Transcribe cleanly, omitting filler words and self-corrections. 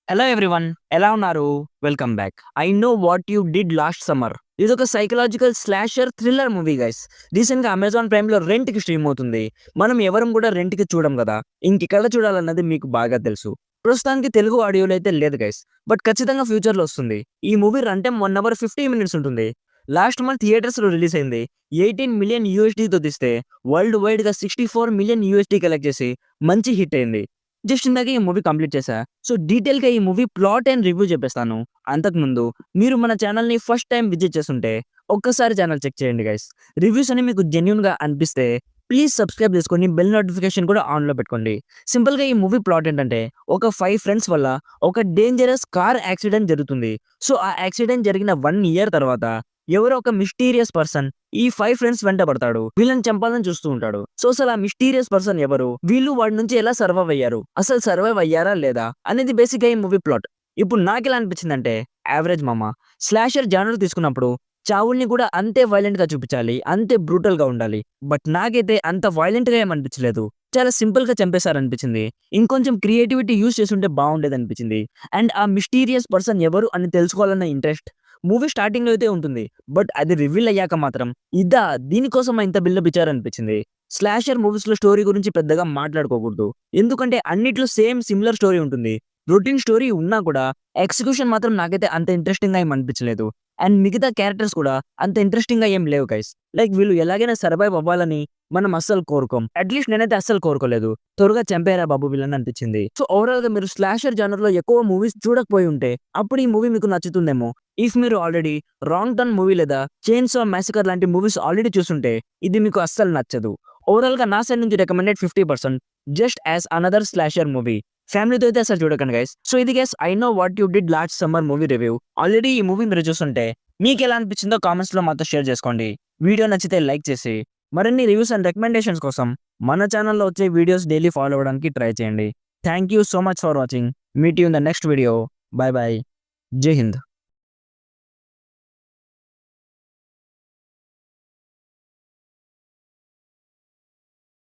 Hello everyone, ఎలా ఉన్నారు? Welcome back. I know what you did last summer. ఇదొక psychological slasher thriller movie guys. రీసెంట్‌గా Amazon ప్రైమ్‌లో రెంట్‌కి స్ట్రీమ్ అవుతుంది. మనం ఎవరం కూడా రెంట్‌కి చూడం కదా! ఇంకెక్కడ చూడాలన్నది మీకు బాగా తెలుసు. ప్రస్తుతానికి తెలుగు ఆడియోలో అయితే లేదు గైస్. బట్ ఖచ్చితంగా ఫ్యూచర్‌లో వస్తుంది. ఈ movie run time 1 hour 50 minutes ఉంటుంది. లాస్ట్ మంత్ థియేటర్స్‌లో రిలీజ్ అయింది. 18 మిలియన్ యూఎస్‌డీతో తీస్తే వరల్డ్ వైడ్‌గా 64 మిలియన్ యూఎస్‌డీ కలెక్ట్ చేసి మంచి హిట్ అయింది. జస్ట్ ఇందాకే ఈ మూవీ కంప్లీట్ చేశా. సో, డీటెయిల్‌గా ఈ మూవీ ప్లాట్ అండ్ రివ్యూ చెప్పేస్తాను. అంతకుముందు మీరు మన ఛానల్‌ని ఫస్ట్ టైమ్ విజిట్ చేసుంటే ఒక్కసారి ఛానల్ చెక్ చేయండి గైస్. రివ్యూస్ అన్ని మీకు జెన్యూన్‌గా అనిపిస్తే ప్లీజ్ సబ్స్క్రైబ్ చేసుకొని బెల్ నోటిఫికేషన్ కూడా ఆన్‌లో పెట్టుకోండి. సింపుల్‌గా ఈ మూవీ ప్లాట్ ఏంటంటే ఒక 5 ఫ్రెండ్స్ వల్ల ఒక డేంజరస్ కార్ యాక్సిడెంట్ జరుగుతుంది. సో, ఆ యాక్సిడెంట్ జరిగిన 1 ఇయర్ తర్వాత ఎవరో ఒక మిస్టీరియస్ పర్సన్ ఈ 5 ఫ్రెండ్స్ వెంట పడతాడు. వీళ్ళని చంపాలని చూస్తూ ఉంటాడు. సో, అసలు ఆ మిస్టీరియస్ పర్సన్ ఎవరు? వీళ్ళు వాడి నుంచి ఎలా సర్వైవ్ అయ్యారు? అసలు సర్వైవ్ అయ్యారా లేదా? అనేది బేసిక్‌గా ఈ మూవీ ప్లాట్. ఇప్పుడు నాకెలా అనిపించిందంటే యావరేజ్ మామ. స్లాషర్ జానర్ తీసుకున్నప్పుడు చావుల్ని కూడా అంతే వైలెంట్‌గా చూపించాలి. అంతే బ్రూటల్‌గా ఉండాలి. బట్ నాకైతే అంత వైలెంట్‌గా ఏమి అనిపించలేదు. చాలా సింపుల్‌గా చంపేశారనిపించింది. ఇంకొంచెం క్రియేటివిటీ యూజ్ చేసుంటే బావుండేదనిపించింది. అండ్ ఆ మిస్టీరియస్ పర్సన్ ఎవరు అని తెలుసుకోవాలన్న ఇంట్రెస్ట్ మూవీ స్టార్టింగ్‌లో అయితే ఉంటుంది. బట్ అది రివీల్ అయ్యాక మాత్రం దీనికోసమా ఇంత బిల్డప్ ఇచ్చారనిపించింది. స్లాషర్ మూవీస్‌లో స్టోరీ గురించి పెద్దగా మాట్లాడుకోకూడదు. ఎందుకంటే అన్నిట్లో సేమ్ సిమిలర్ స్టోరీ ఉంటుంది. రొటీన్ స్టోరీ ఉన్నా కూడా ఎగ్జిక్యూషన్ మాత్రం నాకైతే అంత ఇంట్రెస్టింగ్‌గా ఏమి అనిపించలేదు. అండ్ మిగతా క్యారెక్టర్స్ కూడా అంత ఇంట్రెస్టింగ్‌గా ఏం లేవు గైస్. లైక్ వీళ్ళు ఎలాగైనా సర్వైవ్ అవ్వాలని మనం అస్సలు కోరుకోం. అట్‌లీస్ట్ నేనైతే అస్సలు కోరుకోలేదు. త్వరగా చంపేయరా బాబు వీళ్ళని అనిపించింది. సో, ఓవరాల్‌గా మీరు స్లాషర్ జానర్‌లో ఎక్కువ మూవీస్ చూడకపోయి ఉంటే అప్పుడు ఈ మూవీ మీకు నచ్చుతుందేమో. ఇఫ్ మీరు ఆల్రెడీ రాంగ్ టర్న్ మూవీ లేదా చైన్సా మాసకర్ లాంటి మూవీస్ ఆల్రెడీ చూసుంటే ఇది మీకు అస్సలు నచ్చదు. ఓవరాల్‌గా నా సైడ్ నుంచి recommended 50% just as another slasher movie. ఫ్యామిలీతో అయితే అసలు చూడకండి గైస్. సో, ఇది guys I know what you did last summer movie review. Already ఈ మూవీ మీరు చూసుంటే మీకెలా అనిపించిందో కామెంట్స్‌లో మాతో షేర్ చేసుకోండి. వీడియో నచ్చితే లైక్ చేసి మరిన్ని రివ్యూస్ అండ్ రికమెండేషన్స్ కోసం మన ఛానెల్‌లో వచ్చే వీడియోస్ డైలీ ఫాలో అవ్వడానికి ట్రై చేయండి. Thank you so much for watching. Meet you in the next video. By by. జై హింద్.